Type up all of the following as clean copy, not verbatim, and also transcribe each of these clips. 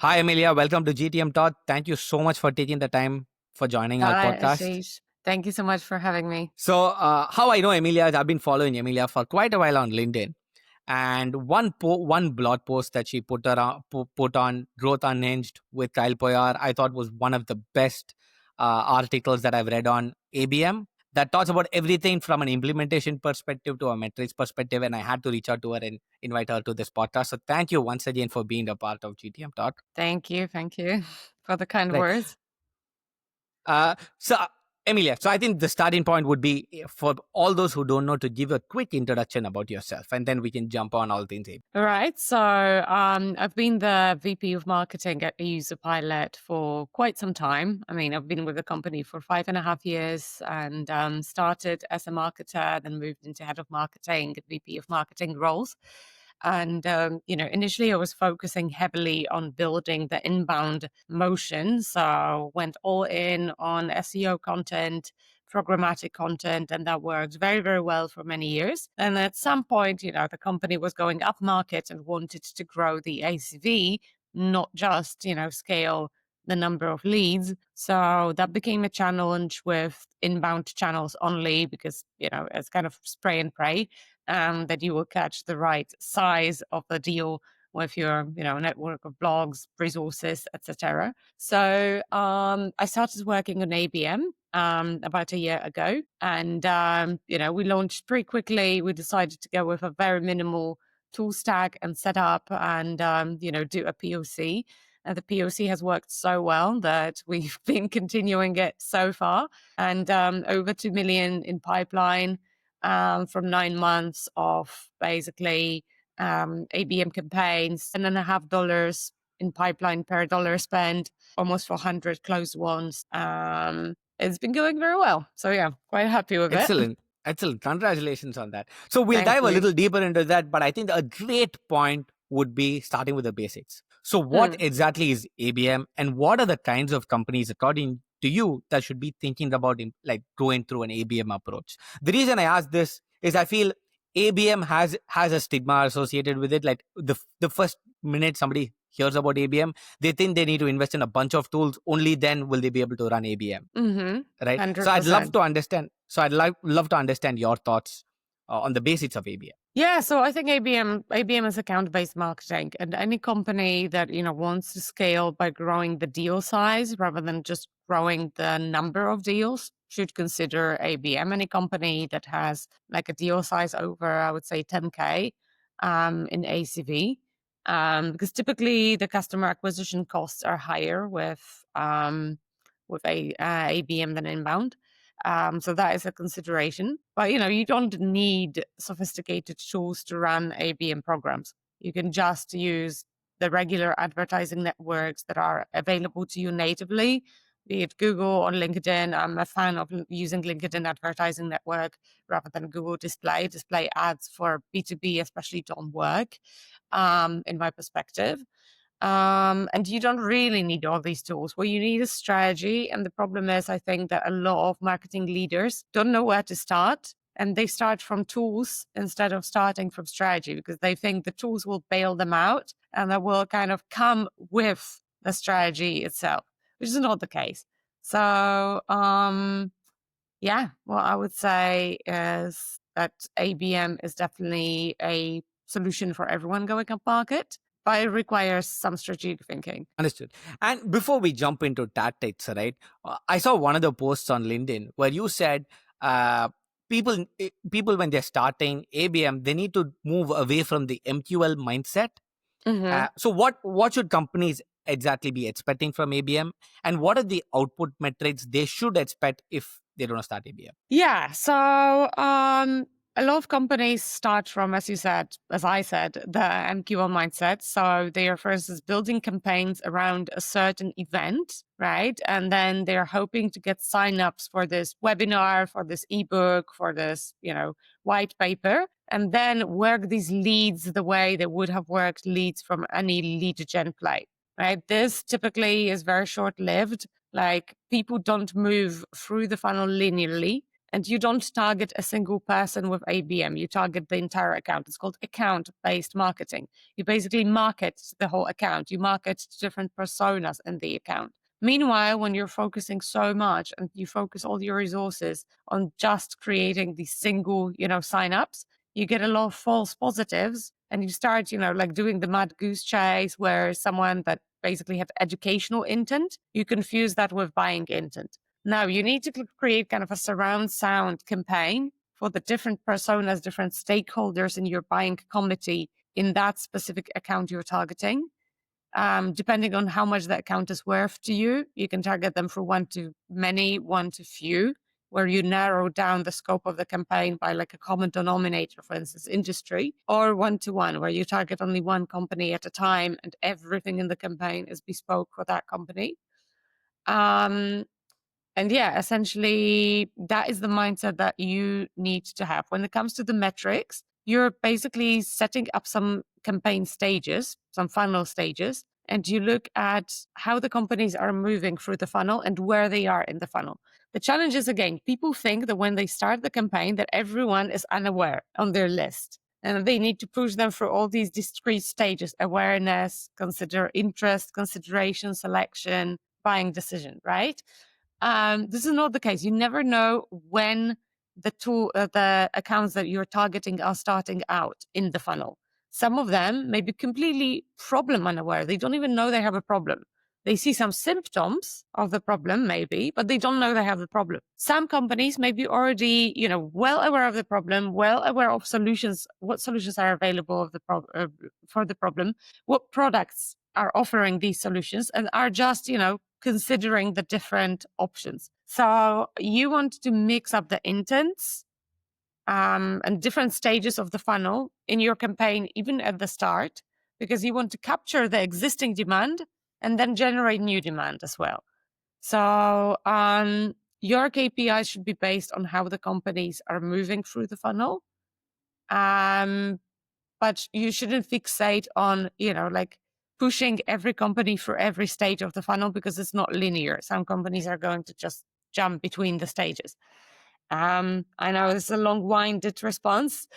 Hi, Emilia. Welcome to GTM Talk. Thank you so much for taking the time for joining our Hi, podcast. Ashish. Thank you so much for having me. So, how I know Emilia is I've been following Emilia for quite a while on LinkedIn, and one blog post that she put on Growth Unhinged with Kyle Poyar, I thought was one of the best articles that I've read on ABM that talks about everything from an implementation perspective to a metrics perspective. And I had to reach out to her and invite her to this podcast. So, thank you once again for being a part of GTM Talk. Thank you for the kind Right. words. So, Emilia, so I think the starting point would be for all those who don't know to give a quick introduction about yourself, and then we can jump on all things. All right. So I've been the VP of Marketing at User Pilot for quite some time. I mean, I've been with the company for 5.5 years and started as a marketer, then moved into head of marketing, VP of marketing roles. And, initially I was focusing heavily on building the inbound motion. So went all in on SEO content, programmatic content, and that worked very, very well for many years. And at some point, the company was going up market and wanted to grow the ACV, not just, scale the number of leads. So that became a challenge with inbound channels only because, it's kind of spray and pray, that you will catch the right size of the deal with your network of blogs, resources, etc. So I started working on ABM about a year ago, and we launched pretty quickly. We decided to go with a very minimal tool stack and setup, and do a POC. And the POC has worked so well that we've been continuing it so far, and over 2 million in pipeline from 9 months of basically ABM campaigns, $10.5 in pipeline per dollar spent, almost 400 closed ones. It's been going very well. So yeah, quite happy with it. Excellent. Excellent. Congratulations on that. So we'll Thank dive a you. little deeper into that, but I think a great point would be starting with the basics. So what exactly is ABM and what are the kinds of companies, according to you, that should be thinking about like going through an ABM approach? The reason I ask this is I feel ABM has a stigma associated with it. Like the first minute somebody hears about ABM, they think they need to invest in a bunch of tools. Only then will they be able to run ABM. Right. So I'd love 100%. to understand. So I'd love to understand your thoughts on the basics of ABM. Yeah, so I think ABM is account-based marketing, and any company that wants to scale by growing the deal size rather than just growing the number of deals should consider ABM. Any company that has like a deal size over, I would say, 10K in ACV, because typically the customer acquisition costs are higher with ABM than inbound. So that is a consideration. But you don't need sophisticated tools to run ABM programs. You can just use the regular advertising networks that are available to you natively, be it Google or LinkedIn. I'm a fan of using LinkedIn advertising network rather than Google Display. Display ads for B2B especially don't work, in my perspective. And you don't really need all these tools. Well, you need a strategy. And the problem is, I think that a lot of marketing leaders don't know where to start. And they start from tools instead of starting from strategy because they think the tools will bail them out and that will kind of come with the strategy itself, which is not the case. So, yeah, what I would say is that ABM is definitely a solution for everyone going up market, but it requires some strategic thinking. Understood. And before we jump into tactics, right? I saw one of the posts on LinkedIn where you said people when they're starting ABM, they need to move away from the MQL mindset. So what should companies exactly be expecting from ABM, and what are the output metrics they should expect if they don't start ABM? Yeah. So a lot of companies start from, as I said, the MQL mindset. So they are, for instance, building campaigns around a certain event, right? And then they're hoping to get signups for this webinar, for this ebook, for this, white paper, and then work these leads the way they would have worked leads from any lead gen play, right? This typically is very short lived. Like people don't move through the funnel linearly. And you don't target a single person with ABM, you target the entire account. It's called account-based marketing. You basically market the whole account. You market to different personas in the account. Meanwhile, when you're focusing so much and you focus all your resources on just creating these single, signups, you get a lot of false positives and you start, like doing the mad goose chase where someone that basically have educational intent, you confuse that with buying intent. Now you need to create kind of a surround sound campaign for the different personas, different stakeholders in your buying committee in that specific account you're targeting. Depending on how much the account is worth to you, you can target them for one to many, one to few, where you narrow down the scope of the campaign by like a common denominator, for instance, industry, or one to one, where you target only one company at a time and everything in the campaign is bespoke for that company. And yeah, essentially, that is the mindset that you need to have. When it comes to the metrics, you're basically setting up some campaign stages, some funnel stages, and you look at how the companies are moving through the funnel and where they are in the funnel. The challenge is, again, people think that when they start the campaign, that everyone is unaware on their list. And they need to push them through all these discrete stages: awareness, consider interest, consideration, selection, buying decision, right? This is not the case. You never know when the accounts that you're targeting are starting out in the funnel. Some of them may be completely problem unaware. They don't even know they have a problem. They see some symptoms of the problem, maybe, but they don't know they have the problem. Some companies may be already, well aware of the problem, well aware of solutions, what solutions are available for the problem, what products are offering these solutions, and are just, considering the different options. So you want to mix up the intents and different stages of the funnel in your campaign, even at the start, because you want to capture the existing demand and then generate new demand as well. So your KPIs should be based on how the companies are moving through the funnel. But you shouldn't fixate on, like pushing every company for every stage of the funnel, because it's not linear. Some companies are going to just jump between the stages. I know it's a long-winded response.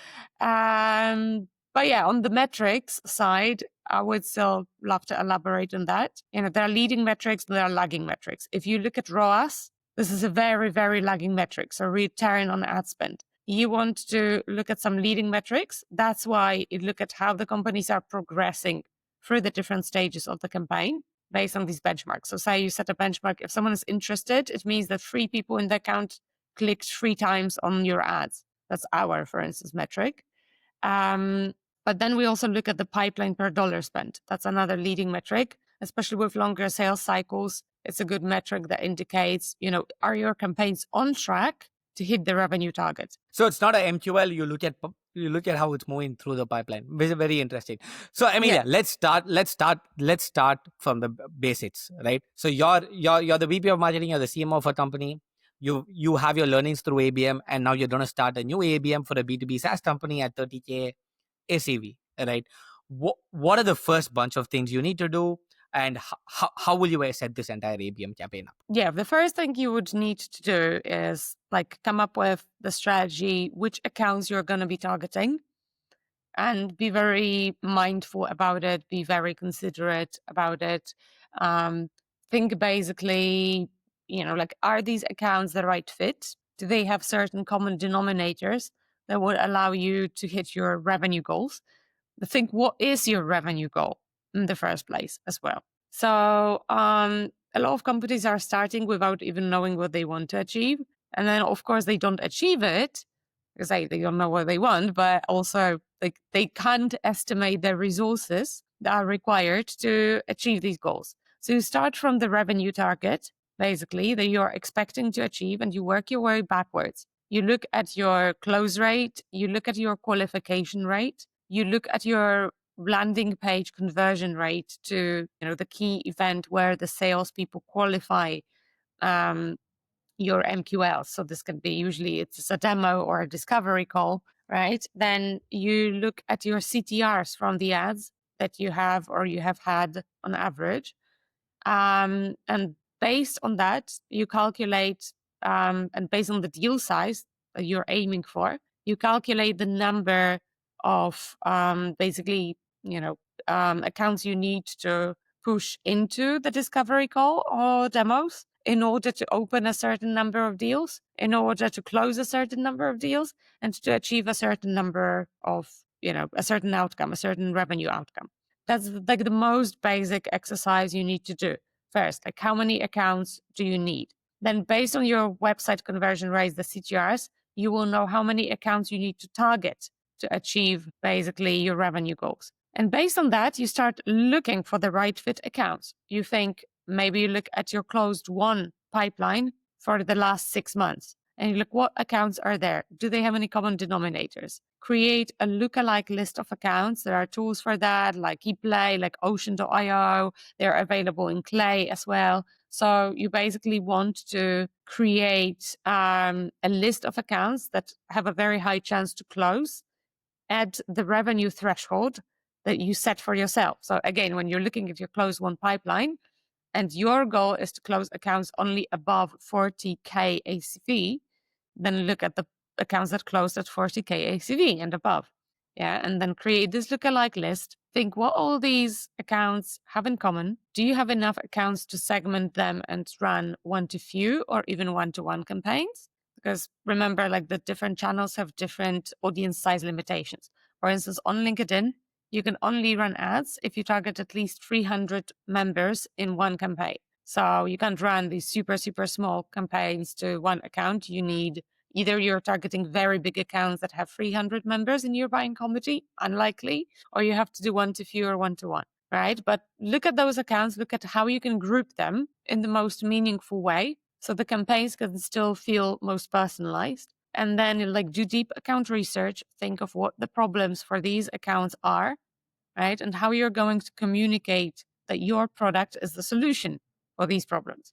But yeah, on the metrics side, I would still love to elaborate on that. There are leading metrics, there are lagging metrics. If you look at ROAS, this is a very, very lagging metric. So return on ad spend. You want to look at some leading metrics. That's why you look at how the companies are progressing through the different stages of the campaign based on these benchmarks. So say you set a benchmark, if someone is interested, it means that 3 people in the account clicked 3 times on your ads. That's our, for instance, metric. But then we also look at the pipeline per dollar spent. That's another leading metric, especially with longer sales cycles. It's a good metric that indicates, are your campaigns on track to hit the revenue target? So it's not a MQL. You look at how it's moving through the pipeline, which is very interesting. So Emilia, let's start from the basics, right? So you're the VP of marketing, you're the CMO of a company. You have your learnings through ABM, and now you're going to start a new ABM for a B2B SaaS company at 30K ACV, right? What are the first bunch of things you need to do, and how will you set this entire ABM campaign up? Yeah, the first thing you would need to do is like come up with the strategy, which accounts you're going to be targeting, and be very mindful about it, be very considerate about it. Think basically, like, are these accounts the right fit? Do they have certain common denominators that would allow you to hit your revenue goals? Think, what is your revenue goal in the first place as well? So a lot of companies are starting without even knowing what they want to achieve. And then, of course, they don't achieve it because they don't know what they want, but also they can't estimate the resources that are required to achieve these goals. So you start from the revenue target, basically, that you're expecting to achieve, and you work your way backwards. You look at your close rate, you look at your qualification rate, you look at your landing page conversion rate to the key event where the salespeople qualify your MQL. So this can be usually it's a demo or a discovery call, right? Then you look at your CTRs from the ads that you have or you have had on average. And based on that, you calculate and based on the deal size that you're aiming for, you calculate the number of basically, accounts you need to push into the discovery call or demos in order to open a certain number of deals, in order to close a certain number of deals, and to achieve a certain number of, a certain outcome, a certain revenue outcome. That's like the most basic exercise you need to do. First, like how many accounts do you need? Then based on your website conversion rates, the CTRs, you will know how many accounts you need to target to achieve basically your revenue goals. And based on that, you start looking for the right fit accounts. You think maybe you look at your closed won pipeline for the last 6 months and you look what accounts are there. Do they have any common denominators? Create a lookalike list of accounts. There are tools for that, like ePlay, like Ocean.io. They're available in Clay as well. So you basically want to create a list of accounts that have a very high chance to close at the revenue threshold that you set for yourself. So again, when you're looking at your closed won pipeline and your goal is to close accounts only above 40K ACV, then look at the accounts that closed at 40K ACV and above. Yeah. And then create this lookalike list. Think what all these accounts have in common. Do you have enough accounts to segment them and run one to few or even one-to-one campaigns? Because remember, like the different channels have different audience size limitations. For instance, on LinkedIn, you can only run ads if you target at least 300 members in one campaign. So you can't run these super, super small campaigns to one account. You need either you're targeting very big accounts that have 300 members in your buying committee, unlikely, or you have to do one to few or one to one, right? But look at those accounts, look at how you can group them in the most meaningful way so the campaigns can still feel most personalized. And then like do deep account research, think of what the problems for these accounts are, right? And how you're going to communicate that your product is the solution for these problems.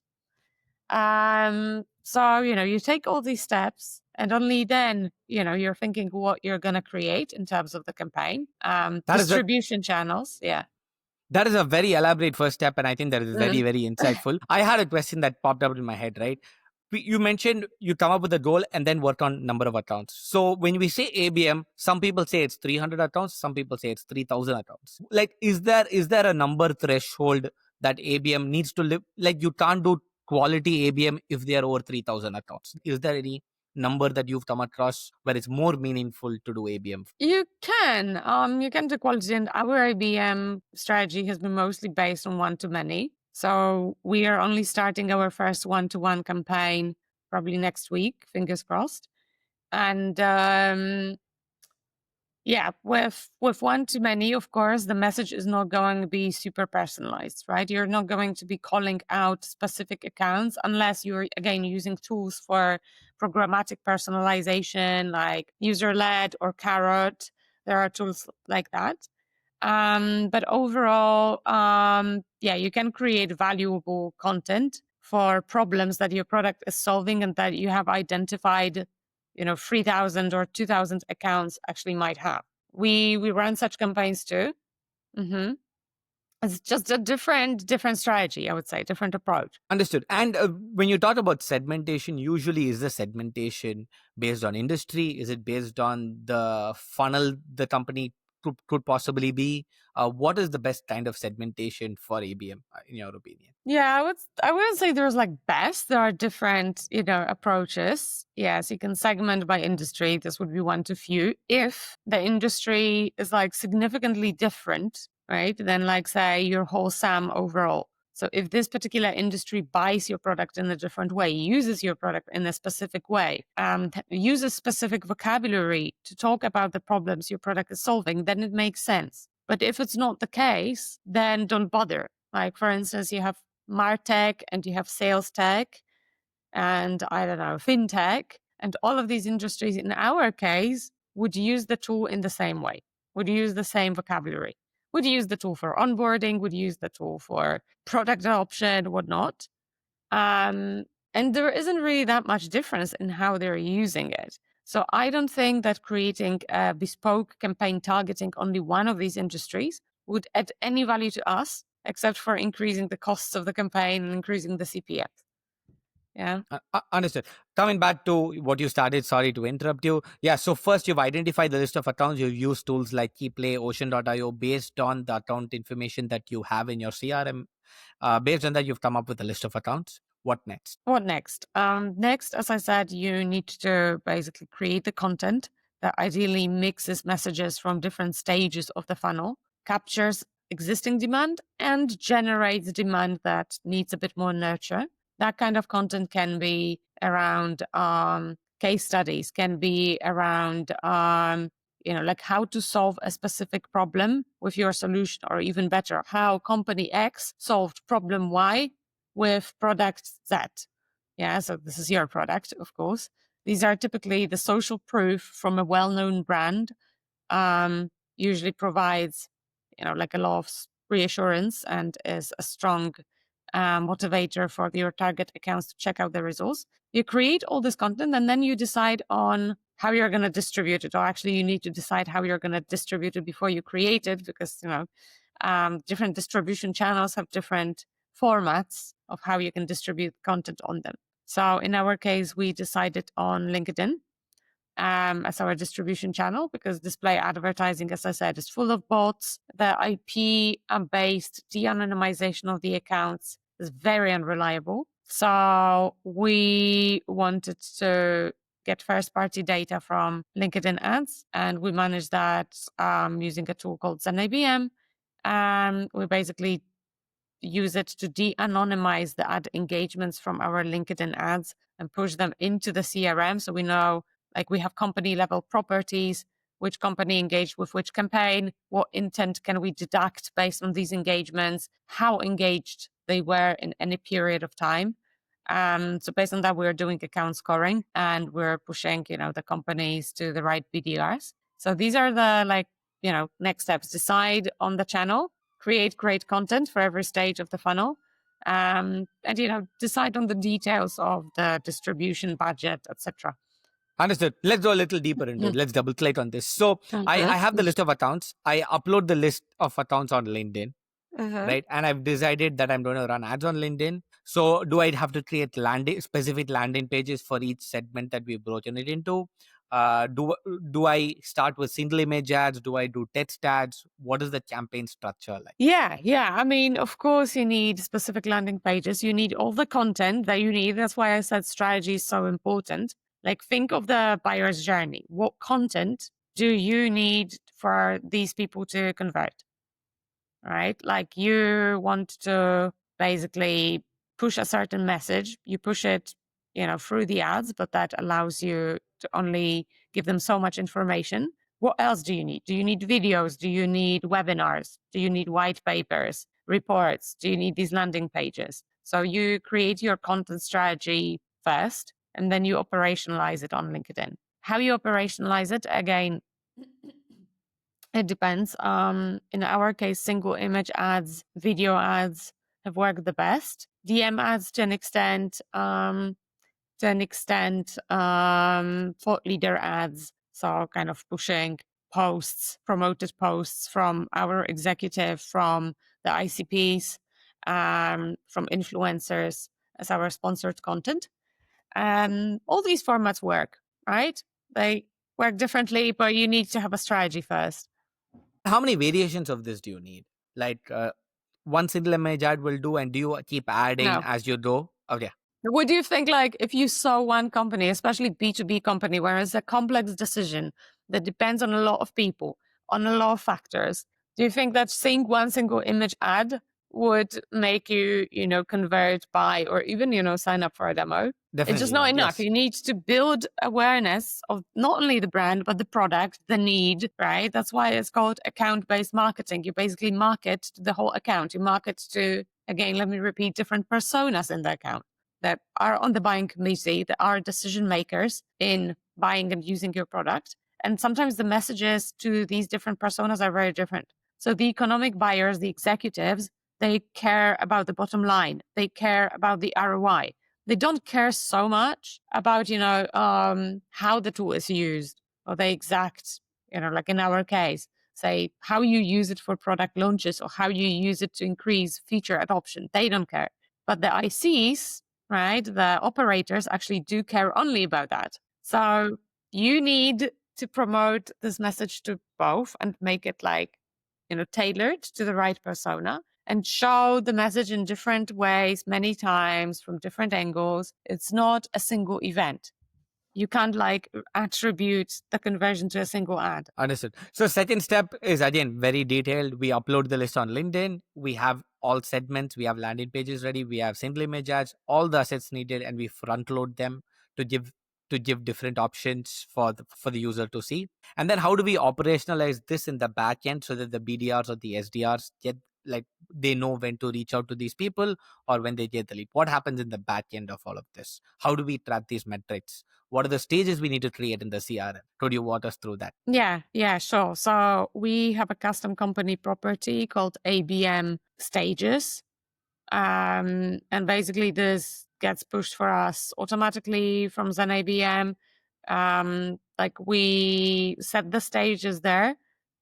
So, you take all these steps and only then, you're thinking what you're going to create in terms of the campaign, That is a distribution channels. Yeah. that is a very elaborate first step, and I think that is very, Mm. very insightful. I had a question that popped up in my head, right? You mentioned you come up with a goal and then work on number of accounts. So when we say ABM, some people say it's 300 accounts, some people say it's 3,000 accounts. Like, is there a number threshold that ABM needs to live? Like, you can't do quality ABM if they are over 3,000 accounts. Is there any number that you've come across where it's more meaningful to do ABM? You can do quality, and our ABM strategy has been mostly based on one-to-many. So we are only starting our first one-to-one campaign probably next week, fingers crossed. And yeah, with one-to-many, of course, the message is not going to be super personalized, right? You're not going to be calling out specific accounts unless you're, again, using tools for programmatic personalization like user-led or Carrot. There are tools like that. But overall, yeah, you can create valuable content for problems that your product is solving and that you have identified 3,000 or 2,000 accounts actually might have. We run such campaigns too. hmm It's just a different strategy, I would say, different approach. Understood. And when you talk about segmentation, usually is the segmentation based on industry? Is it based on the funnel the company could possibly be? What is the best kind of segmentation for ABM, in your opinion? Yeah, I wouldn't say there's like best. There are different, approaches. Yes, you can segment by industry. This would be one to few. If the industry is like significantly different, right, than like say your whole SAM overall. So if this particular industry buys your product in a different way, uses your product in a specific way, uses specific vocabulary to talk about the problems your product is solving, then it makes sense. But if it's not the case, then don't bother. Like for instance, you have MarTech and you have sales tech and I don't know, fintech, and all of these industries in our case would use the tool in the same way, would use the same vocabulary, would use the tool for onboarding, would use the tool for product adoption, whatnot. And there isn't really that much difference in how they're using it. So I don't think that creating a bespoke campaign targeting only one of these industries would add any value to us, except for increasing the costs of the campaign and increasing the CPM. Yeah. Understood. Coming back to what you started, sorry to interrupt you. Yeah, so first you've identified the list of accounts. You've used tools like Keyplay, Ocean.io based on the account information that you have in your CRM. Based on that, you've come up with a list of accounts. What next? What next? Next, as I said, you need to basically create the content that ideally mixes messages from different stages of the funnel, captures existing demand, and generates demand that needs a bit more nurture. That kind of content can be around case studies, can be around like how to solve a specific problem with your solution, or even better, how company X solved problem Y with product Z. Yeah, so this is your product, of course. These are typically the social proof from a well-known brand. Usually provides, like a lot of reassurance and is a strong motivator for your target accounts to check out the results. You create all this content and then you decide on how you're going to distribute it. Or actually, you need to decide how you're going to distribute it before you create it, because different distribution channels have different formats of how you can distribute content on them. So in our case, we decided on LinkedIn as our distribution channel, because display advertising, as I said, is full of bots. The IP based de-anonymization of the accounts is very unreliable. So we wanted to get first party data from LinkedIn ads, and we manage that using a tool called Zen ABM. We basically use it to de-anonymize the ad engagements from our LinkedIn ads and push them into the CRM. So we know, like, we have company level properties, which company engaged with which campaign, what intent can we deduct based on these engagements, how engaged they were in any period of time. So based on that, we're doing account scoring and we're pushing, the companies to the right BDRs. So these are the next steps. Decide on the channel, create great content for every stage of the funnel, and decide on the details of the distribution budget, etc. Understood. Let's go a little deeper into it. Let's double click on this. So I have the list of accounts. I upload the list of accounts on LinkedIn, right? And I've decided that I'm going to run ads on LinkedIn. So do I have to create specific landing pages for each segment that we've broken it into? Do I start with single image ads? Do I do text ads? What is the campaign structure like? Yeah. I mean, of course, you need specific landing pages. You need all the content that you need. That's why I said strategy is so important. Like, think of the buyer's journey. What content do you need for these people to convert? Right? Like, you want to basically push a certain message. You push it, through the ads, but that allows you to only give them so much information. What else do you need? Do you need videos? Do you need webinars? Do you need white papers, reports? Do you need these landing pages? So you create your content strategy first, and then you operationalize it on LinkedIn. How you operationalize it, again, it depends. In our case, single image ads, video ads have worked the best. DM ads to an extent, thought leader ads. So kind of pushing posts, promoted posts from our executive, from the ICPs, from influencers as our sponsored content. All these formats work, right? They work differently, but you need to have a strategy first. How many variations of this do you need? Like one single image ad will do, and do you keep adding No. as you go? Okay. Would you think, like, if you saw one company, especially B2B company, where it's a complex decision that depends on a lot of people, on a lot of factors, do you think that seeing one single image ad would make you, convert, buy, or even, sign up for a demo? It's just Definitely not not. enough. Yes. You need to build awareness of not only the brand, but the product, the need, right? That's why it's called account-based marketing. You basically market to the whole account. You market to, again, let me repeat, different personas in the account that are on the buying committee, that are decision makers in buying and using your product. And sometimes the messages to these different personas are very different. So the economic buyers, the executives, they care about the bottom line. They care about the ROI. They don't care so much about, how the tool is used, or the exact, like in our case, say how you use it for product launches or how you use it to increase feature adoption. They don't care. But the ICs, right? The operators actually do care only about that. So you need to promote this message to both and make it like, tailored to the right persona and show the message in different ways, many times from different angles. It's not a single event. You can't like attribute the conversion to a single ad. Understood. So second step is again very detailed. We upload the list on LinkedIn. We have all segments. We have landing pages ready. We have single image ads, all the assets needed, and we front load them to give different options for the user to see. And then how do we operationalize this in the back end so that the BDRs or the SDRs get like they know when to reach out to these people or when they get the lead? What happens in the back end of all of this? How do we track these metrics? What are the stages we need to create in the CRM? Could you walk us through that? Yeah, sure. So we have a custom company property called ABM Stages. And basically this gets pushed for us automatically from Zen ABM. Like we set the stages there,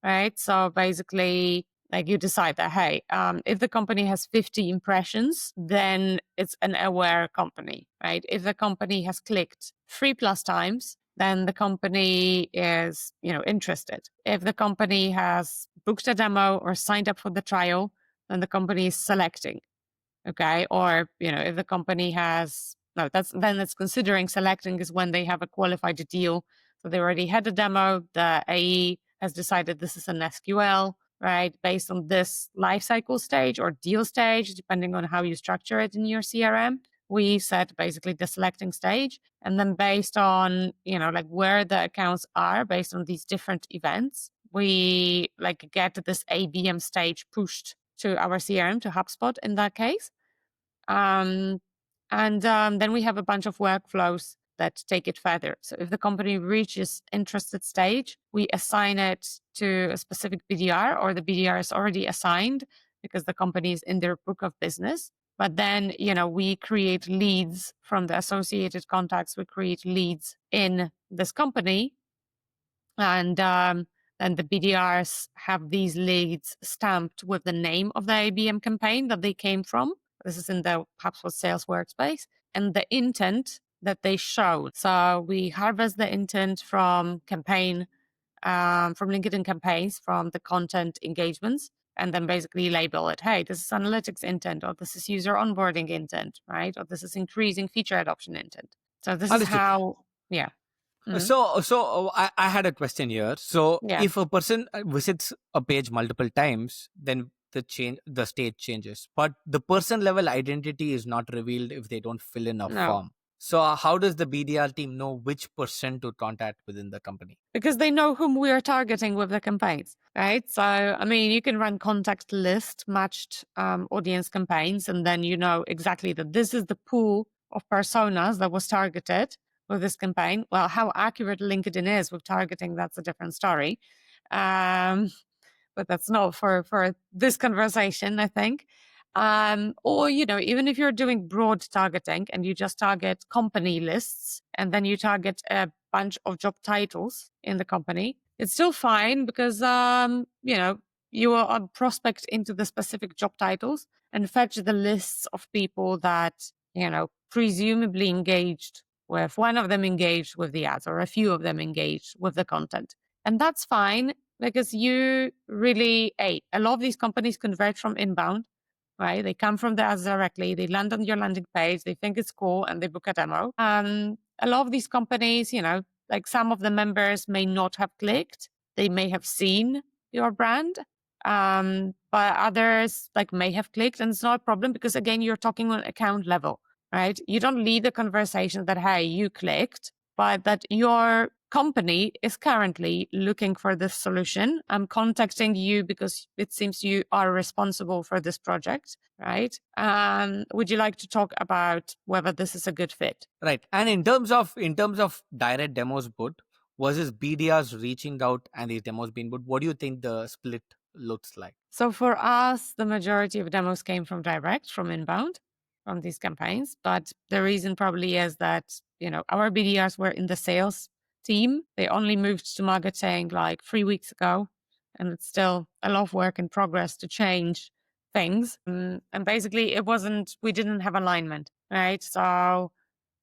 right? So basically, like you decide that, hey, if the company has 50 impressions, then it's an aware company, right? If the company has clicked 3+ times, then the company is, interested. If the company has booked a demo or signed up for the trial, then the company is selecting. Okay. Or, if the company has, no, it's considering selecting is when they have a qualified deal. So they already had a demo. The AE has decided this is an SQL, right? Based on this life cycle stage or deal stage, depending on how you structure it in your CRM. We set basically the selecting stage. And then based on, like where the accounts are based on these different events, we like get this ABM stage pushed to our CRM, to HubSpot in that case. And then we have a bunch of workflows that take it further. So if the company reaches interested stage, we assign it to a specific BDR, or the BDR is already assigned because the company is in their book of business. But then, we create leads from the associated contacts. We create leads in this company. And then the BDRs have these leads stamped with the name of the ABM campaign that they came from. This is in the HubSpot sales workspace, and the intent that they show. So we harvest the intent from campaign, from LinkedIn campaigns, from the content engagements, and then basically label it. Hey, this is analytics intent, or this is user onboarding intent, right? Or this is increasing feature adoption intent. So this is Understood. how, yeah. Mhm. So I had a question here. So Yeah. if a person visits a page multiple times, then the state changes, but the person level identity is not revealed if they don't fill in a No. form. So how does the BDR team know which person to contact within the company? Because they know whom we are targeting with the campaigns, right? So, I mean, you can run contact list matched audience campaigns, and then you know exactly that this is the pool of personas that was targeted with this campaign. Well, how accurate LinkedIn is with targeting, that's a different story. Um, but that's not for this conversation, I think. Or, even if you're doing broad targeting and you just target company lists and then you target a bunch of job titles in the company, it's still fine because, you are prospect into the specific job titles and fetch the lists of people that, presumably engaged with, one of them engaged with the ads or a few of them engaged with the content. And that's fine because you really, a lot of these companies convert from inbound, right? They come from the ads directly. They land on your landing page. They think it's cool and they book a demo. A lot of these companies, like some of the members may not have clicked. They may have seen your brand. But others like may have clicked, and it's not a problem because again, you're talking on account level, right? You don't lead the conversation that, hey, you clicked, but that your company is currently looking for this solution. I'm contacting you because it seems you are responsible for this project, right? Would you like to talk about whether this is a good fit? Right. And in terms of direct demos booked versus BDRs reaching out and these demos being booked, what do you think the split looks like? So for us, the majority of demos came from direct, from inbound, from these campaigns. But the reason probably is that, our BDRs were in the sales team. They only moved to marketing like 3 weeks ago. And it's still a lot of work in progress to change things. And basically we didn't have alignment. right? So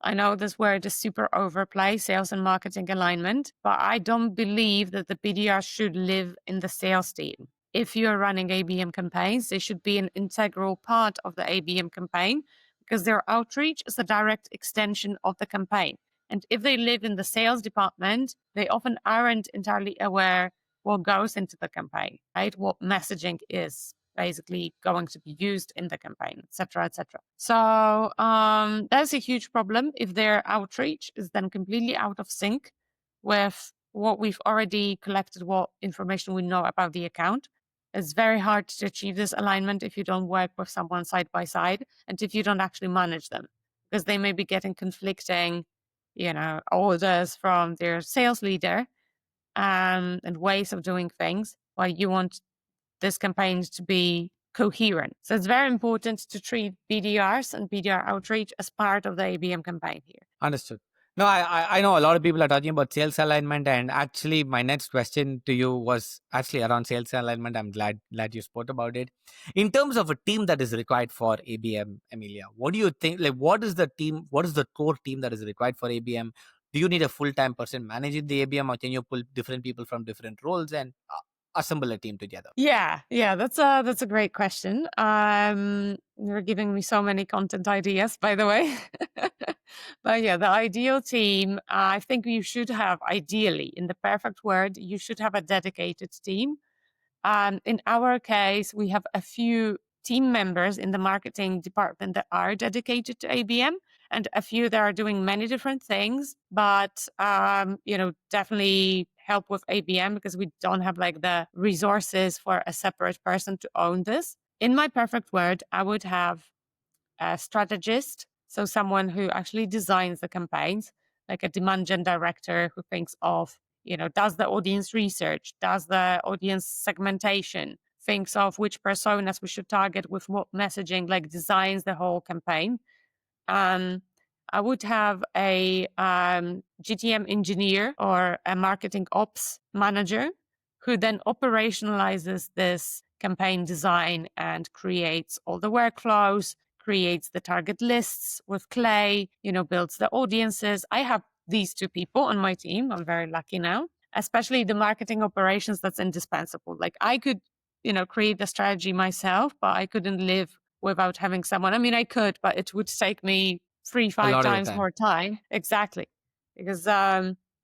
I know this word is super overplay, sales and marketing alignment, but I don't believe that the BDR should live in the sales team. If you're running ABM campaigns, they should be an integral part of the ABM campaign because their outreach is a direct extension of the campaign. And if they live in the sales department, they often aren't entirely aware what goes into the campaign, right? What messaging is basically going to be used in the campaign, etc., etc. So that's a huge problem if their outreach is then completely out of sync with what we've already collected, what information we know about the account. It's very hard to achieve this alignment if you don't work with someone side by side and if you don't actually manage them, because they may be getting conflicting, orders from their sales leader and ways of doing things, while you want this campaign to be coherent. So it's very important to treat BDRs and BDR outreach as part of the ABM campaign here. Understood. No, I know a lot of people are talking about sales alignment, and actually, my next question to you was actually around sales alignment. I'm glad you spoke about it. In terms of a team that is required for ABM, Emilia, what do you think? Like, what is the team? What is the core team that is required for ABM? Do you need a full-time person managing the ABM, or can you pull different people from different roles and assemble a team together? Yeah, that's a great question. You're giving me so many content ideas, by the way. But yeah, the ideal team, I think you should have, ideally, in the perfect word, you should have a dedicated team. In our case, we have a few team members in the marketing department that are dedicated to ABM and a few that are doing many different things, but definitely help with ABM because we don't have like the resources for a separate person to own this. In my perfect world, I would have a strategist, so someone who actually designs the campaigns, like a demand gen director who thinks of, does the audience research, does the audience segmentation, thinks of which personas we should target with what messaging, like designs the whole campaign. Um, I would have a GTM engineer or a marketing ops manager who then operationalizes this campaign design and creates all the workflows, creates the target lists with Clay, builds the audiences. I have these two people on my team. I'm very lucky now, especially the marketing operations. That's indispensable. Like I could, create the strategy myself, but I couldn't live without having someone. I mean, I could, but it would take me three, A five lot of the times time. more time. Exactly. Because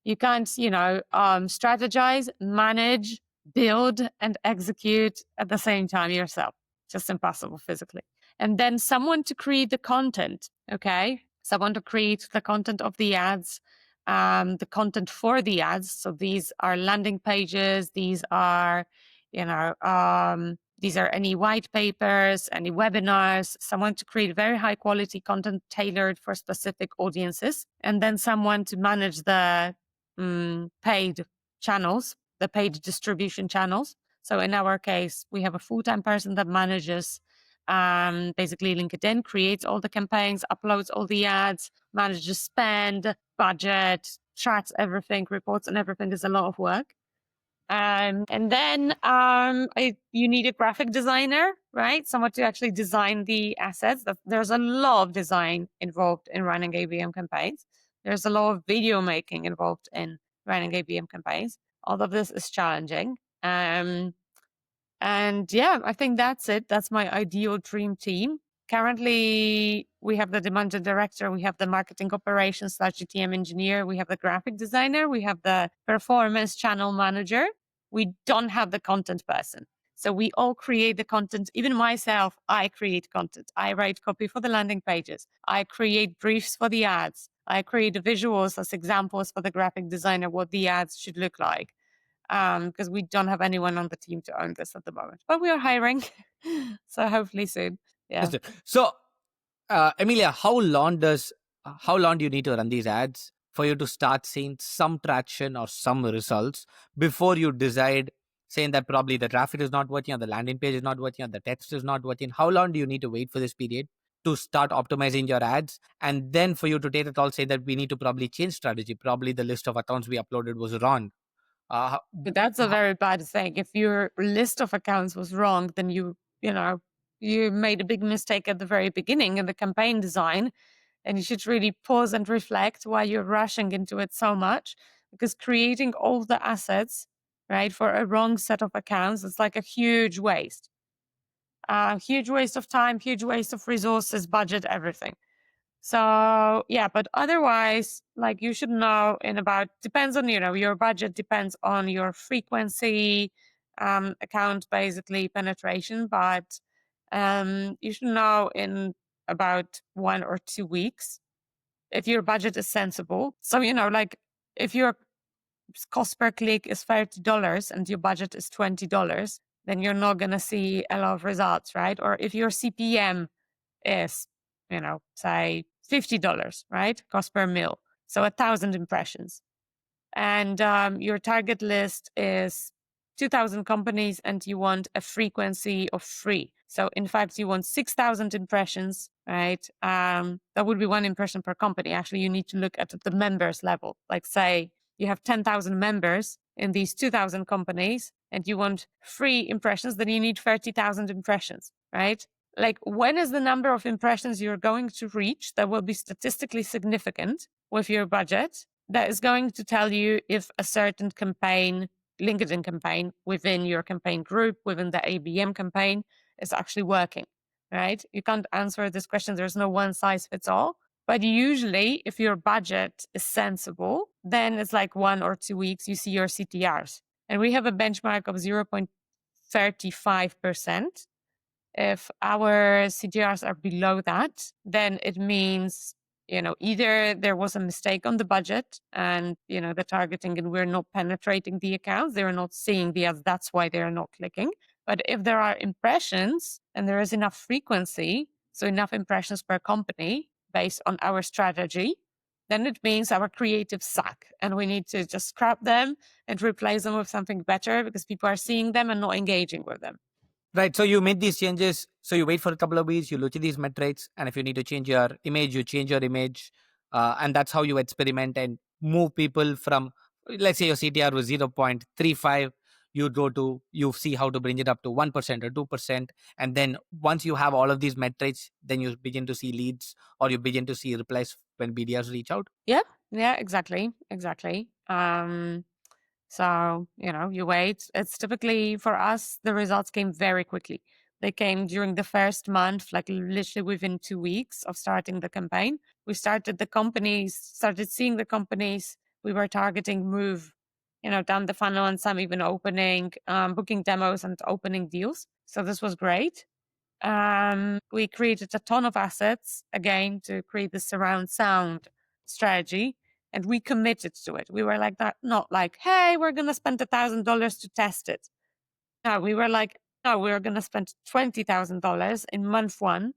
you can't, strategize, manage, build, and execute at the same time yourself. Just impossible physically. And then someone to create the content, okay? Someone to create the content of the ads, the content for the ads. So these are landing pages, these are, these are any white papers, any webinars, someone to create very high quality content tailored for specific audiences, and then someone to manage the paid channels, the paid distribution channels. So in our case, we have a full-time person that manages basically LinkedIn, creates all the campaigns, uploads all the ads, manages spend, budget, tracks everything, reports on everything. Is a lot of work. And then you need a graphic designer, right? Someone to actually design the assets. There's a lot of design involved in running ABM campaigns. There's a lot of video making involved in running ABM campaigns. All of this is challenging. And yeah, I think that's it. That's my ideal dream team. Currently, we have the demand gen director, we have the marketing operations / GTM engineer, we have the graphic designer, we have the performance channel manager. We don't have the content person. So we all create the content. Even myself, I create content. I write copy for the landing pages. I create briefs for the ads. I create the visuals as examples for the graphic designer, what the ads should look like, because we don't have anyone on the team to own this at the moment. But we are hiring, so hopefully soon. Yeah. Understood. So, Emilia, how long do you need to run these ads for you to start seeing some traction or some results before you decide, saying that probably the traffic is not working or the landing page is not working or the text is not working? How long do you need to wait for this period to start optimizing your ads, and then for you to take the call, say that we need to probably change strategy, probably the list of accounts we uploaded was wrong? uh, But that's a very bad thing. If your list of accounts was wrong, then you know, you made a big mistake at the very beginning in the campaign design, and you should really pause and reflect why you're rushing into it so much, because creating all the assets, right, for a wrong set of accounts, it's like a huge waste of time, huge waste of resources, budget, everything. So yeah, but otherwise, like you should know in about, depends on, your budget depends on your frequency, account basically penetration, but you should know in about 1 or 2 weeks if your budget is sensible. So, like if your cost per click is $30 and your budget is $20, then you're not going to see a lot of results, right? Or if your CPM is, say $50, right? Cost per mil. So 1,000 impressions. And your target list is 2,000 companies and you want a frequency of 3. So in fact, you want 6,000 impressions, right? That would be 1 impression per company. Actually, you need to look at the members level. Like say you have 10,000 members in these 2,000 companies and you want 3 impressions, then you need 30,000 impressions, right? Like when is the number of impressions you're going to reach that will be statistically significant with your budget, that is going to tell you if a certain campaign, LinkedIn campaign within your campaign group, within the ABM campaign, is actually working, right? You can't answer this question. There's no one size fits all. But usually, if your budget is sensible, then it's like 1 or 2 weeks, you see your CTRs. And we have a benchmark of 0.35%. If our CTRs are below that, then it means, either there was a mistake on the budget and, the targeting, and we're not penetrating the accounts, they're not seeing the ads, that's why they're not clicking. But if there are impressions and there is enough frequency, so enough impressions per company based on our strategy, then it means our creatives suck and we need to just scrap them and replace them with something better because people are seeing them and not engaging with them. Right. So you made these changes. So you wait for a couple of weeks, you look at these metrics, and if you need to change your image, you change your image. And that's how you experiment and move people from, let's say your CTR was 0.35, you see how to bring it up to 1% or 2%. And then once you have all of these metrics, then you begin to see leads or you begin to see replies when BDRs reach out. Yeah, exactly. So, you wait. It's typically for us, the results came very quickly. They came during the first month, like literally within 2 weeks of starting the campaign. We started seeing the companies we were targeting move, down the funnel, and some even opening, booking demos and opening deals. So this was great. We created a ton of assets again to create the surround sound strategy, and we committed to it. We were like that, not like, hey, we're going to spend $1,000 to test it. No, we were like, no, we're going to spend $20,000 in month 1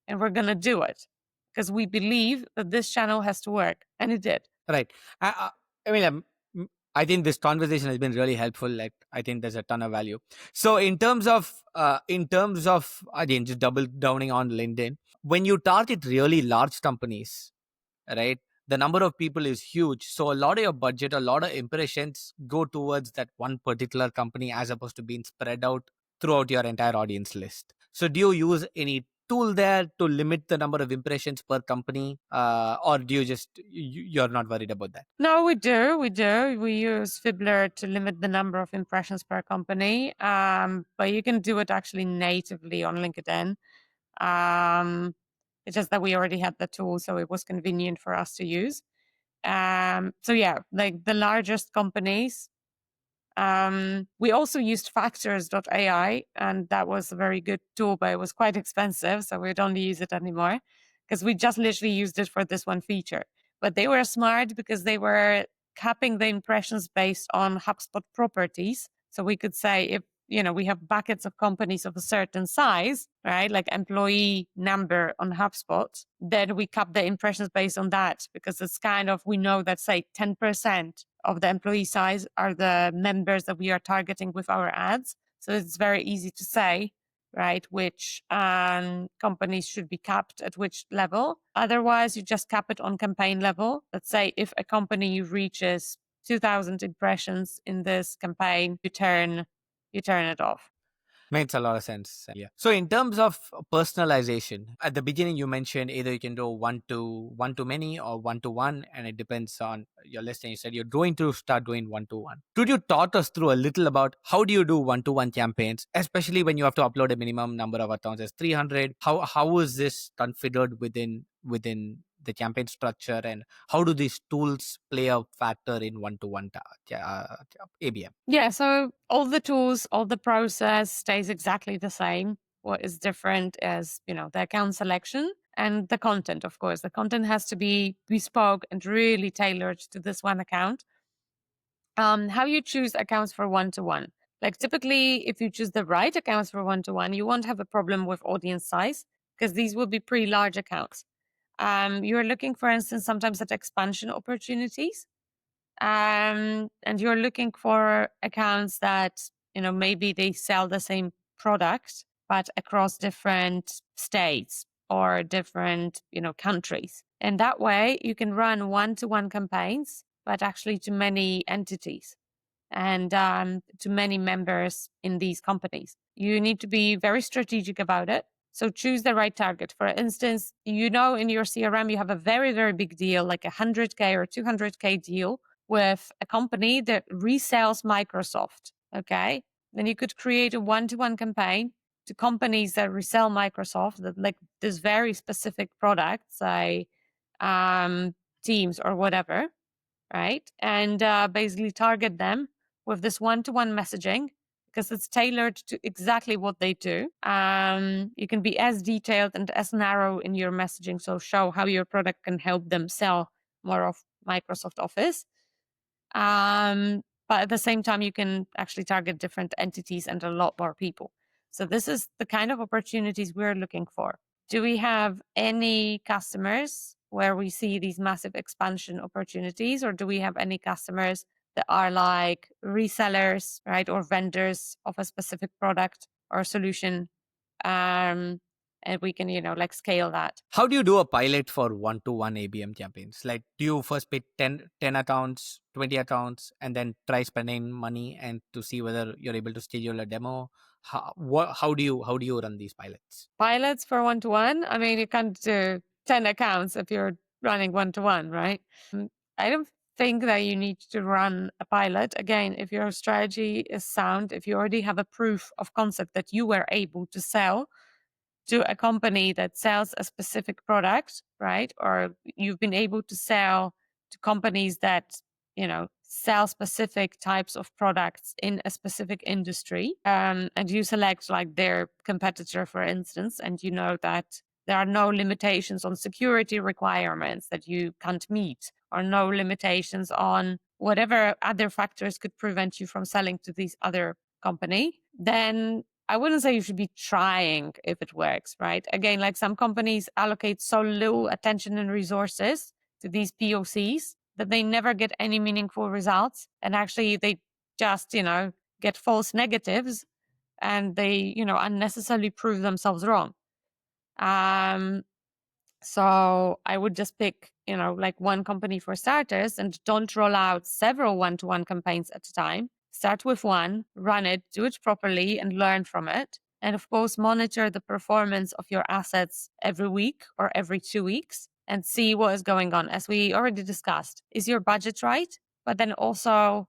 and we're going to do it because we believe that this channel has to work, and it did. Right. I mean, I think this conversation has been really helpful. Like, I think there's a ton of value. So, in terms of again, just double downing on LinkedIn, when you target really large companies, right? The number of people is huge. So a lot of your budget, a lot of impressions go towards that one particular company as opposed to being spread out throughout your entire audience list. So do you use any tool there to limit the number of impressions per company, or do you just you're not worried about that? No, we do. We use Fibbler to limit the number of impressions per company. But you can do it actually natively on LinkedIn. It's just that we already had the tool, so it was convenient for us to use. So yeah, like the largest companies. We also used factors.ai, and that was a very good tool, but it was quite expensive, so we don't use it anymore because we just literally used it for this one feature. But they were smart because they were capping the impressions based on HubSpot properties. So we could say if we have buckets of companies of a certain size, right? Like employee number on HubSpot, then we cap the impressions based on that because it's kind of, we know that say 10% of the employee size are the members that we are targeting with our ads. So it's very easy to say, right, which companies should be capped at which level. Otherwise, you just cap it on campaign level. Let's say if a company reaches 2,000 impressions in this campaign, you turn it off. Makes a lot of sense. Yeah. So in terms of personalization, at the beginning you mentioned either you can do one to many or one to one, and it depends on your list. And you said you're going to start doing one to one. Could you talk us through a little about how do you do one to one campaigns, especially when you have to upload a minimum number of accounts as 300? How is this configured within the campaign structure, and how do these tools play a factor in one to one ABM? Yeah, so all the tools, all the process stays exactly the same. What is different is, the account selection and the content, of course. The content has to be bespoke and really tailored to this one account. How you choose accounts for one-to-one. Like typically, if you choose the right accounts for one-to-one, you won't have a problem with audience size because these will be pretty large accounts. You're looking, for instance, sometimes at expansion opportunities. And you're looking for accounts that, maybe they sell the same product, but across different states or different, countries. And that way you can run one-to-one campaigns, but actually to many entities and to many members in these companies. You need to be very strategic about it. So choose the right target. For instance, in your CRM, you have a very, very big deal, like a 100K or 200K deal with a company that resells Microsoft. Okay. Then you could create a one-to-one campaign to companies that resell Microsoft, that like this very specific product, say Teams or whatever, right? And basically target them with this one-to-one messaging because it's tailored to exactly what they do. You can be as detailed and as narrow in your messaging, so show how your product can help them sell more of Microsoft Office. But at the same time, you can actually target different entities and a lot more people. So this is the kind of opportunities we're looking for. Do we have any customers where we see these massive expansion opportunities, or do we have any customers that are like resellers, right, or vendors of a specific product or solution? And we can, like scale that. How do you do a pilot for one-to-one ABM campaigns? Like, do you first pick 10 accounts, 20 accounts, and then try spending money and to see whether you're able to schedule a demo? How do you run these pilots? Pilots for one-to-one? I mean, you can't do 10 accounts if you're running one-to-one, right? I don't think that you need to run a pilot. Again, if your strategy is sound, if you already have a proof of concept that you were able to sell to a company that sells a specific product, right? Or you've been able to sell to companies that, sell specific types of products in a specific industry. And you select like their competitor, for instance, and you know that there are no limitations on security requirements that you can't meet, or no limitations on whatever other factors could prevent you from selling to this other company, then I wouldn't say you should be trying if it works, right? Again, like some companies allocate so little attention and resources to these POCs that they never get any meaningful results. And actually, they just, get false negatives and they, unnecessarily prove themselves wrong. Um, so I would just pick, like one company for starters and don't roll out several one-to-one campaigns at a time. Start with one, run it, do it properly and learn from it. And of course, monitor the performance of your assets every week or every 2 weeks and see what is going on. As we already discussed, is your budget right? But then also,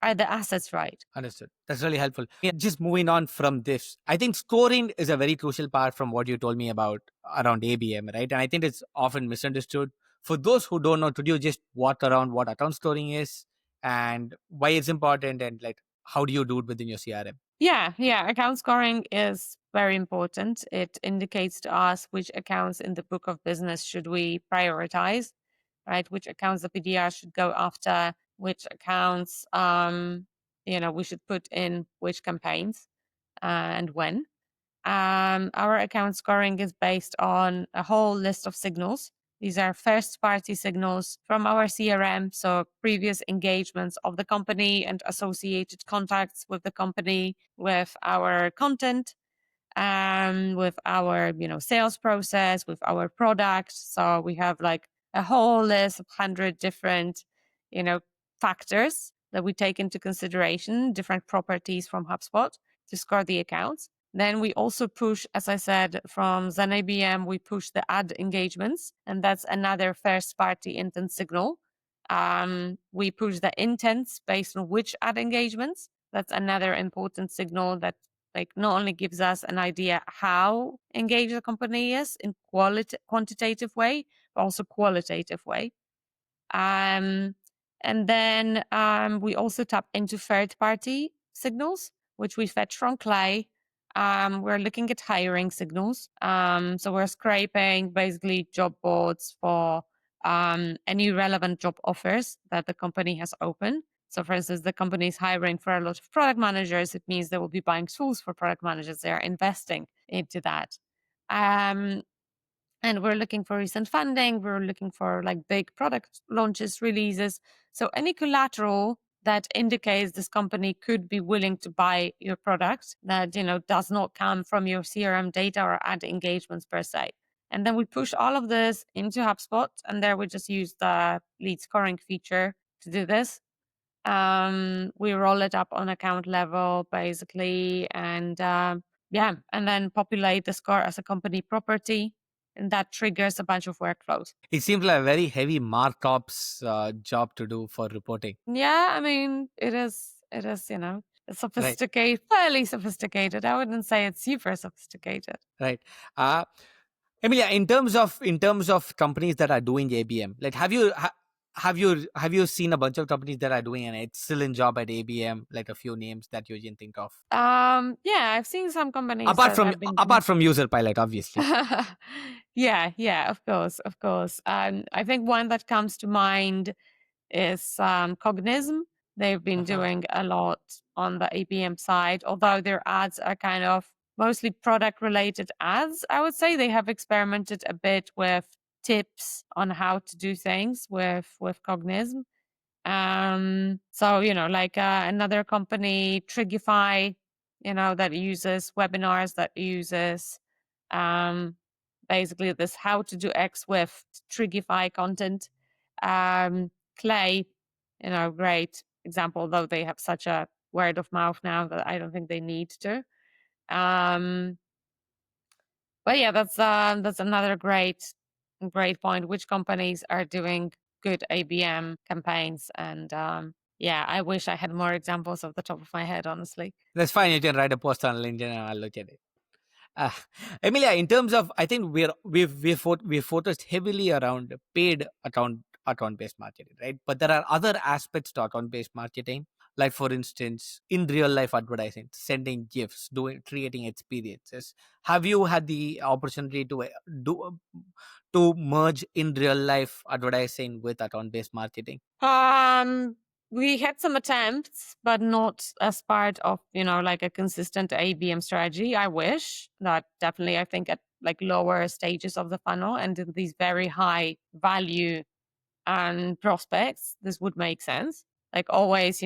are the assets right? Understood. That's really helpful. Yeah, just moving on from this, I think scoring is a very crucial part from what you told me about around ABM, right? And I think it's often misunderstood. For those who don't know, could you just walk around what account scoring is and why it's important, and like how do you do it within your CRM? Yeah. Account scoring is very important. It indicates to us which accounts in the book of business should we prioritize, right? Which accounts the PDR should go after, which accounts, we should put in which campaigns and when. Our account scoring is based on a whole list of signals. These are first party signals from our CRM, so previous engagements of the company and associated contacts with the company, with our content, with our sales process, with our product. So we have like a whole list of 100 different you know factors that we take into consideration, different properties from HubSpot. to score the accounts. Then we also push, as I said, from Zen ABM, we push the ad engagements, and that's another first party intent signal. We push the intents based on which ad engagements. That's another important signal that like not only gives us an idea how engaged the company is in quantitative way, but also qualitative way. Um, and then we also tap into third party signals, which we fetch from Clay. We're looking at hiring signals. So we're scraping basically job boards for any relevant job offers that the company has open. So, for instance, the company is hiring for a lot of product managers. It means they will be buying tools for product managers. They are investing into that. Um, and we're looking for recent funding. We're looking for like big product launches, releases. So any collateral that indicates this company could be willing to buy your product that, does not come from your CRM data or ad engagements per se. And then we push all of this into HubSpot, and there we just use the lead scoring feature to do this. We roll it up on account level basically, and and then populate the score as a company property, and that triggers a bunch of workflows. It seems like a very heavy markups job to do for reporting, Yeah, I mean, it is. It is, right? sophisticated, fairly sophisticated. I wouldn't say it's super sophisticated. Right. Uh, Emilia, in terms of companies that are doing ABM, like have you seen a bunch of companies that are doing an excellent job at ABM, like a few names that you can think of, Yeah, I've seen some companies apart that from have been doing. apart from User Pilot, obviously. Yeah, of course, of course. I think one that comes to mind is Cognizm. They've been Uh-huh. doing a lot on the ABM side, although their ads are kind of mostly product related ads. I would say they have experimented a bit with tips on how to do things with Cognizm. So, like another company, Trigify, that uses webinars, that uses um, basically this how to do X with Trigify content. Clay, great example, though they have such a word of mouth now that I don't think they need to. Um, but yeah, that's another great point. Which companies are doing good ABM campaigns? And yeah, I wish I had more examples off the top of my head, honestly. That's fine. You can write a post on LinkedIn and I'll look at it. Uh, Emilia, in terms of, I think we've focused heavily around paid account based marketing, right? But there are other aspects to account based marketing, like for instance, in real life advertising, sending gifts, doing creating experiences. Have you had the opportunity to do to merge in real life advertising with account based marketing? Um, we had some attempts, but not as part of, like a consistent ABM strategy. I wish that definitely, I think at like lower stages of the funnel and in these very high value and prospects, this would make sense. Like always,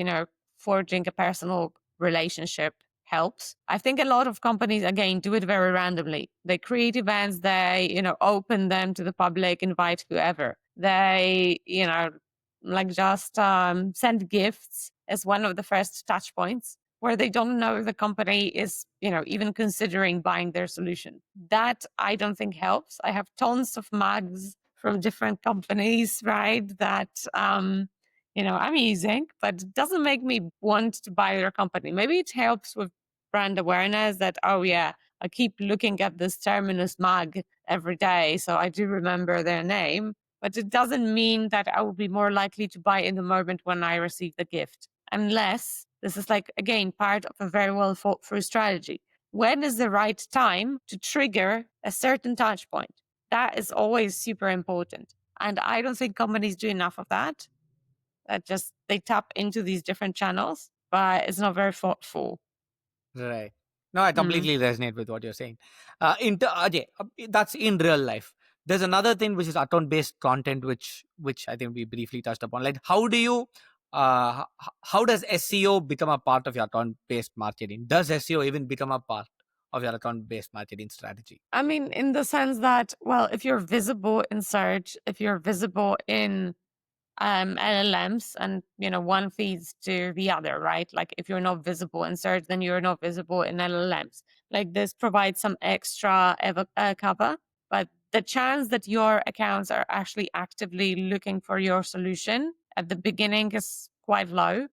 forging a personal relationship helps. I think a lot of companies, again, do it very randomly. They create events, they, open them to the public, invite whoever. They, like just send gifts as one of the first touch points where they don't know the company is, even considering buying their solution. That I don't think helps. I have tons of mugs from different companies, right? That I'm using, but it doesn't make me want to buy their company. Maybe it helps with brand awareness that, oh yeah, I keep looking at this Terminus mug every day, so I do remember their name. But it doesn't mean that I will be more likely to buy in the moment when I receive the gift, unless this is like, again, part of a very well thought through strategy. When is the right time to trigger a certain touch point? That is always super important. And I don't think companies do enough of that. That just they tap into these different channels, but it's not very thoughtful. Right. No, I Mm. completely resonate with what you're saying. Okay, that's in real life. There's another thing which is account based content, which I think we briefly touched upon. Like, how does SEO become a part of your account based marketing? Does SEO even become a part of your account based marketing strategy? I mean, in the sense that, well, if you're visible in search, if you're visible in LLMs, and one feeds to the other, right? Like if you're not visible in search, then you're not visible in LLMs. Like this provides some extra cover, but the chance that your accounts are actually actively looking for your solution at the beginning is quite low.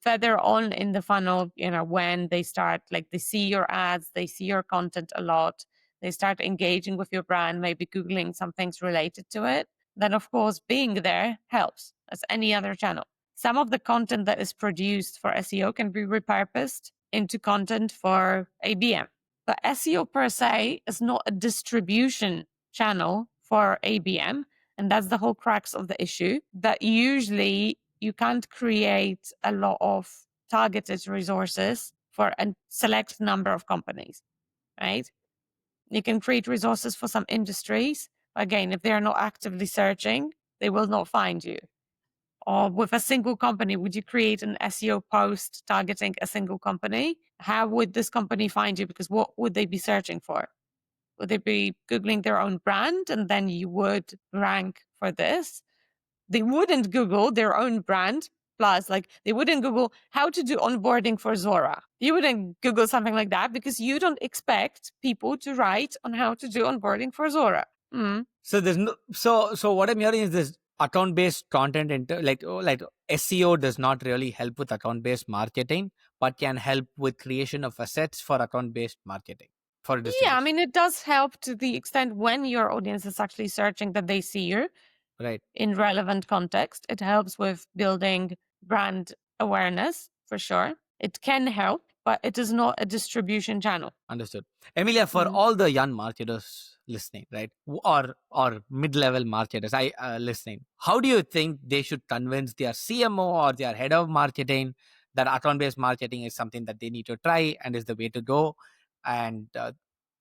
Further on in the funnel, when they start, like they see your ads, they see your content a lot, they start engaging with your brand, maybe Googling some things related to it, then of course being there helps as any other channel. Some of the content that is produced for SEO can be repurposed into content for ABM. But SEO per se is not a distribution channel for ABM. And that's the whole crux of the issue, that usually you can't create a lot of targeted resources for a select number of companies, right? You can create resources for some industries. Again, if they're not actively searching, they will not find you. Or with a single company, would you create an SEO post targeting a single company? How would this company find you? Because what would they be searching for? Would they be Googling their own brand and then you would rank for this? They wouldn't Google their own brand. Plus, like they wouldn't Google how to do onboarding for Zora. You wouldn't Google something like that because you don't expect people to write on how to do onboarding for Zora. Mm. So there's no so what I'm hearing is this account based content like SEO does not really help with account based marketing, but can help with creation of assets for account based marketing for Yeah, I distribution. mean, it does help to the extent when your audience is actually searching that they see you Right. in relevant context. It helps with building brand awareness for sure. It can help, but it is not a distribution channel. Understood. Emilia, for Mm. all the young marketers listening, right, or mid-level marketers listening, how do you think they should convince their CMO or their head of marketing that account-based marketing is something that they need to try and is the way to go? And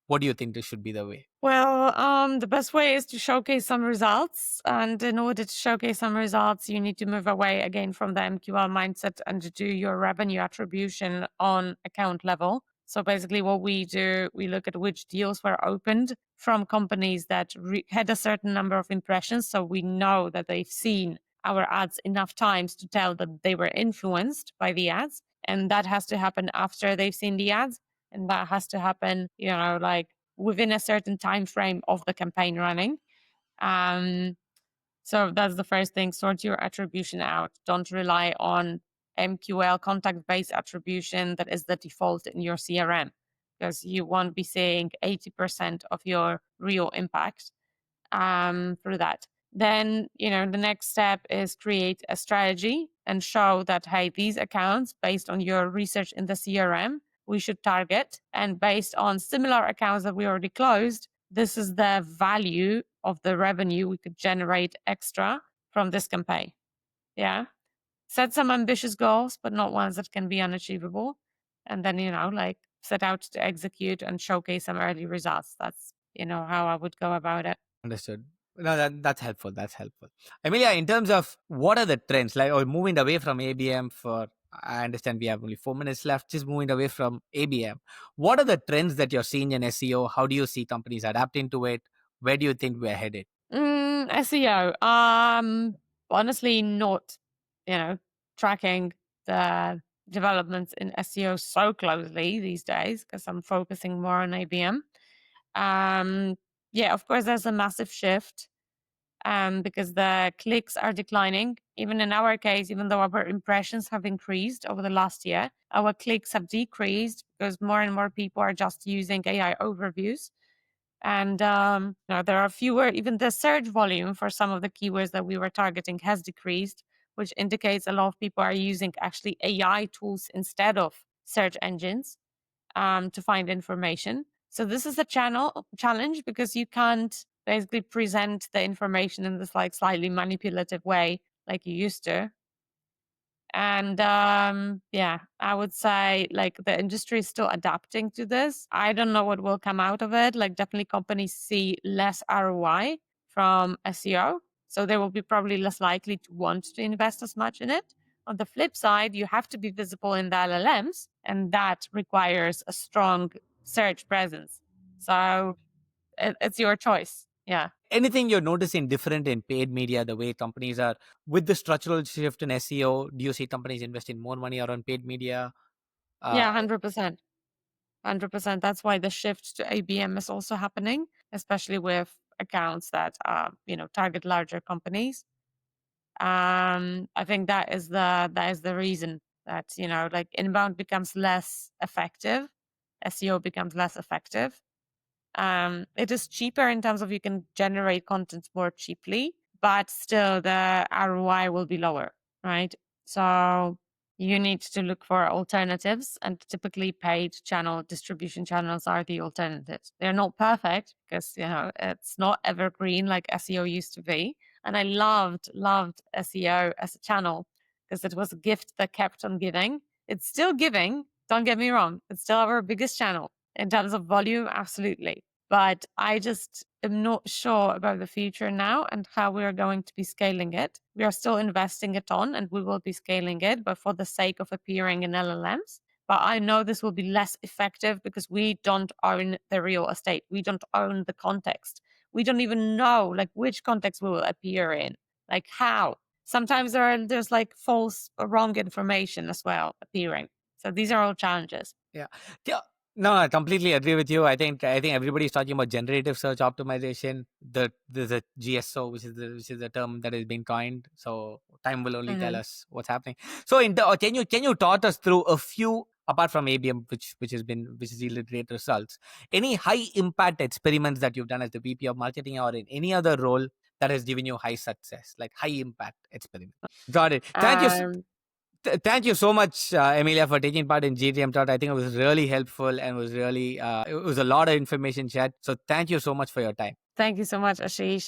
what do you think this should be the way? Well, the best way is to showcase some results. And in order to showcase some results, you need to move away again from the MQL mindset and to do your revenue attribution on account level. So basically, what we do, we look at which deals were opened from companies that had a certain number of impressions. So we know that they've seen our ads enough times to tell that they were influenced by the ads. And that has to happen after they've seen the ads. And that has to happen, like within a certain time frame of the campaign running. Um, so that's the first thing. Sort your attribution out. Don't rely on MQL contact based attribution that is the default in your CRM, because you won't be seeing 80% of your real impact through that. Then, the next step is create a strategy and show that, hey, these accounts, based on your research in the CRM, we should target. And based on similar accounts that we already closed, this is the value of the revenue we could generate extra from this campaign. Yeah. Set some ambitious goals, but not ones that can be unachievable. And then, like set out to execute and showcase some early results. That's, how I would go about it. Understood. No, that's helpful. That's helpful. Emilia, in terms of what are the trends, like, or moving away from ABM for, I understand we have only 4 minutes left, just moving away from ABM. What are the trends that you're seeing in SEO? How do you see companies adapting to it? Where do you think we're headed? SEO. Honestly, not, tracking the developments in SEO so closely these days because I'm focusing more on ABM. Yeah, of course, there's a massive shift because the clicks are declining. Even in our case, even though our impressions have increased over the last year, our clicks have decreased because more and more people are just using AI overviews. And there are fewer, even the search volume for some of the keywords that we were targeting has decreased, which indicates a lot of people are using actually AI tools instead of search engines to find information. So this is a challenge because you can't basically present the information in this like slightly manipulative way like you used to. And yeah, I would say like the industry is still adapting to this. I don't know what will come out of it. Like definitely companies see less ROI from SEO. So they will be probably less likely to want to invest as much in it. On the flip side, you have to be visible in the LLMs, and that requires a strong search presence. So it's your choice. Yeah. Anything you're noticing different in paid media, the way companies are with the structural shift in SEO? Do you see companies investing more money around paid media? Uh, Yeah, 100%. 100%. That's why the shift to ABM is also happening, especially with accounts that target larger companies. I think that is the reason that, like, inbound becomes less effective, SEO becomes less effective. It is cheaper in terms of you can generate content more cheaply, but still the ROI will be lower, right? So you need to look for alternatives, and typically paid channel distribution channels are the alternatives. They're not perfect because, it's not evergreen like SEO used to be. And I loved SEO as a channel because it was a gift that kept on giving. It's still giving. Don't get me wrong. It's still our biggest channel in terms of volume, absolutely. But I just am not sure about the future now and how we are going to be scaling it. We are still investing it on, and we will be scaling it, but for the sake of appearing in LLMs. But I know this will be less effective because we don't own the real estate. We don't own the context. We don't even know like which context we will appear in, like how. Sometimes there's like false or wrong information as well appearing. So these are all challenges. Yeah. Yeah. No, I completely agree with you. I think everybody's talking about generative search optimization. The GSO, which is the term that has been coined. So time will only tell Mhm. us what's happening. So can you talk us through a few, apart from ABM, which has yielded great results? Any high impact experiments that you've done as the VP of marketing or in any other role that has given you high success, like high impact experiment? Got it. Thank you. Um, Thank you so much, Emilia, for taking part in GTM Talk. I think it was really helpful and it was a lot of information shared. So thank you so much for your time. Thank you so much, Ashish.